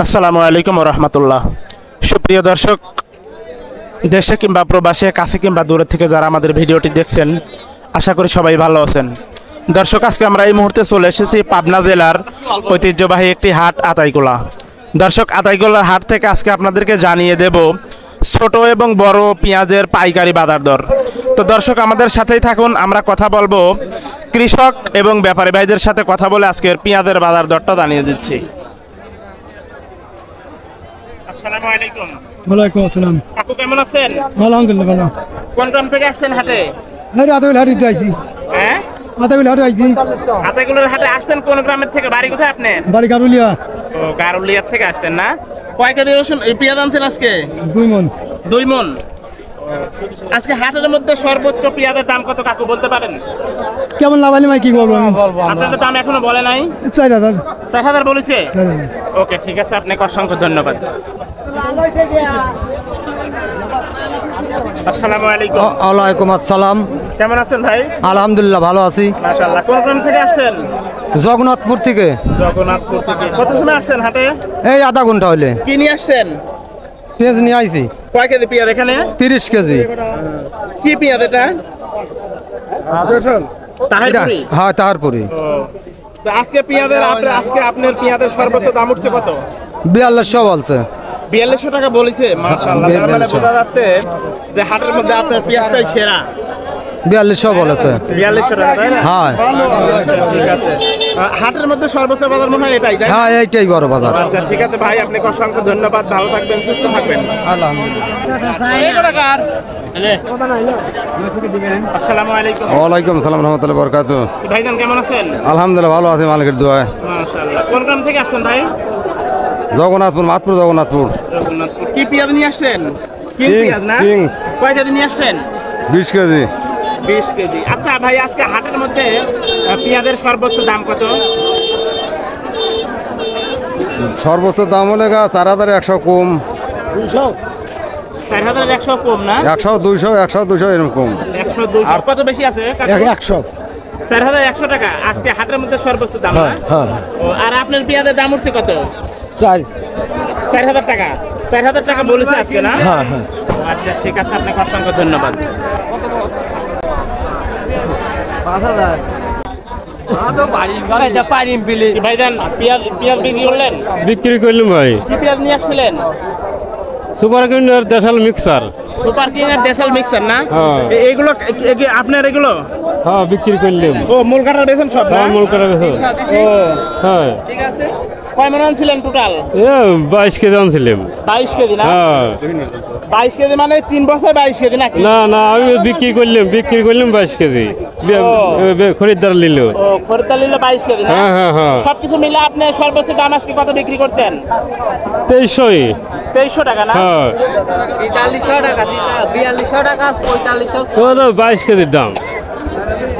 আসসালামু আলাইকুম রহমতুল্লাহ। সুপ্রিয় দর্শক, দেশে কিংবা প্রবাসে, কাছে কিংবা দূরে থেকে যারা আমাদের ভিডিওটি দেখছেন, আশা করি সবাই ভালো আছেন। দর্শক, আজকে আমরা এই মুহূর্তে চলে এসেছি পাবনা জেলার ঐতিহ্যবাহী একটি হাট আতাইকুলা। দর্শক, আতাইকুলার হাট থেকে আজকে আপনাদেরকে জানিয়ে দেব ছোট এবং বড় পেঁয়াজের পাইকারি বাজার দর। তো দর্শক, আমাদের সাথেই থাকুন, আমরা কথা বলবো কৃষক এবং ব্যাপারী ভাইদের সাথে কথা বলে আজকের পেঁয়াজের বাজার দরটা জানিয়ে দিচ্ছি। আসসালামু আলাইকুম। ওয়ালাইকুম আসসালাম। কাকু কেমন আছেন? আলহামদুলিল্লাহ ভালো। কোন গ্রাম থেকে আসছেন হাটে? আতাইকুলা হাটে যাইছি। হ্যাঁ, আতাইকুলা হাটে আইছি। আতাইকুলার হাটে আসছেন কোন গ্রামের থেকে? বাড়ি কোথায় আপনার? বাড়ি গারুলিয়া। ও, গারুলিয়ার থেকে আসছেন না? কয় কেজি রসুন এই পেঁয়াজ আনছেন আজকে? 2 মণ। 2 মণ। আজকে হাটের মধ্যে সর্বোচ্চ পেঁয়াজের দাম কত কাকু বলতে পারেন? কেমন লাভালি মাই কি বলবো আমি? আপনাদের দাম এখনো বলে নাই? 4000। 4000 বলেছে? ওকে, ঠিক আছে, আপনাকে অসংখ্য ধন্যবাদ। আসসালামু আলাইকুম। ওয়ালাইকুম আসসালাম। কেমন আছেন ভাই? আলহামদুলিল্লাহ ভালো আছি। মাশাআল্লাহ। কোন গ্রাম থেকে আসছেন? জগন্নাথপুর থেকে। জগন্নাথপুর থেকে। কত সময় আসছেন হাটে? এই আধা ঘন্টা হইলে। কি নিয়ে আসছেন? পেঁয়াজ নিয়ে আইছি। কয় কেজি পেঁয়াজ এখানে? 30 কেজি। কি পেঁয়াজ এটা? তাহিরপুরি? হ্যাঁ, তাহারপুরি। তো আজকে আপনার পেঁয়াজের সর্বোচ্চ দাম উঠছে কত? 4200 বলছে। 4200 টাকা বলেছে। মাশাআল্লাহ, তার মানে বোঝা যাচ্ছে যে হাটের মধ্যে আপনার পেঁয়াজটাই সেরা। 4200 বলেছে। 4200 টাকা, তাই না? হ্যাঁ। ঠিক আছে। হাটের মধ্যে সর্বোচ্চ বাজার মনে হয় এটাই, তাই না? হ্যাঁ, এইটাই বড় বাজার। আচ্ছা, ঠিক আছে ভাই, আপনাকে অসংখ্য ধন্যবাদ। ভালো থাকবেন, সুস্থ থাকবেন। আসসালামু আলাইকুম। ওয়ালাইকুম সালাম রহমতুল্লাহ বরকাতুহ। ভাইজান কেমন আছেন? আলহামদুলিল্লাহ ভালো আছি মালিকের দোয়ায়। মাশাআল্লাহ। কোন গ্রাম থেকে আসছেন ভাই? জগন্নাথপুর, মাতপুর জগন্নাথপুর। জগন্নাথপুর। কি পেঁয়াজ নিয়ে আসছেন? কি কিং, পেঁয়াজ না? কিংস। কয় কেজি নিয়ে আসছেন? 20 কেজি। 20 কেজি। আচ্ছা ভাই, আজকে হাটের মধ্যে পেঁয়াজের সর্বোচ্চ দাম কত? সর্বোচ্চ দাম হলে 4100 কম। 4100 কম না? 100, 200, 100, 200 এরকম কম। 100, 200 আর কত বেশি আছে? 100। 4100 টাকা আজকে হাটের মধ্যে সর্বোচ্চ দাম না? ও, আর আপনার পেঁয়াজের দাম উঠছে কত? 4000 টাকা। 4000 টাকা বলেছে আজকে না? আচ্ছা, ঠিক আছে, আপনাকে অসংখ্য ধন্যবাদ। ভাইজান, পেঁয়াজ বিক্রি করলেন? বিক্রি করলাম ভাই। কি পেঁয়াজ নিয়ে আসছিলেন? সুপার কিন্ডার দেশাল মিক্সার। সুপার কিং আর দেশাল মিক্সার না? হ্যাঁ। এইগুলো আপনার এগুলো? হ্যাঁ, বিক্রি করলাম। ও, মূল কাটার বেছেন সব না? হ্যাঁ, মূল করে গেছে। ও, হ্যাঁ। কয় মণ আনছিলেন টোটাল? 22 কেজি আনছিলাম। 22 কেজি না? হ্যাঁ। 22 কেজি মানে 3 বছর 22 কেজি নাকি? না না, আমি বিক্রি করলাম 22 কেজি। খরিদ্দার নিল। ও, খরিদ্দার নিলে 22 কেজি না? হ্যাঁ হ্যাঁ হ্যাঁ। সবকিছু মিলে আপনি সর্বোচ্চ দাম আজকে কত বিক্রি করছেন? 2300। 2300 টাকা না? হ্যাঁ। 4300 টাকা, 4200 টাকা, 4500। 22 কেজির দাম।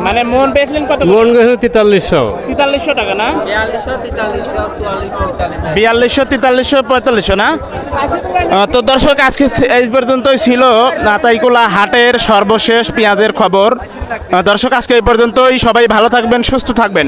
মানে মন বেচলেন কত? মন গেছে 4300। 4300 টাকা না? 4200, 4300, 4400, 4200, 4300, 4500 না? তো দর্শক, আজকে এই পর্যন্তই ছিল আতাইকুলা হাটের সর্বশেষ পেঁয়াজের খবর। দর্শক, আজকে এই পর্যন্তই। সবাই ভালো থাকবেন, সুস্থ থাকবেন।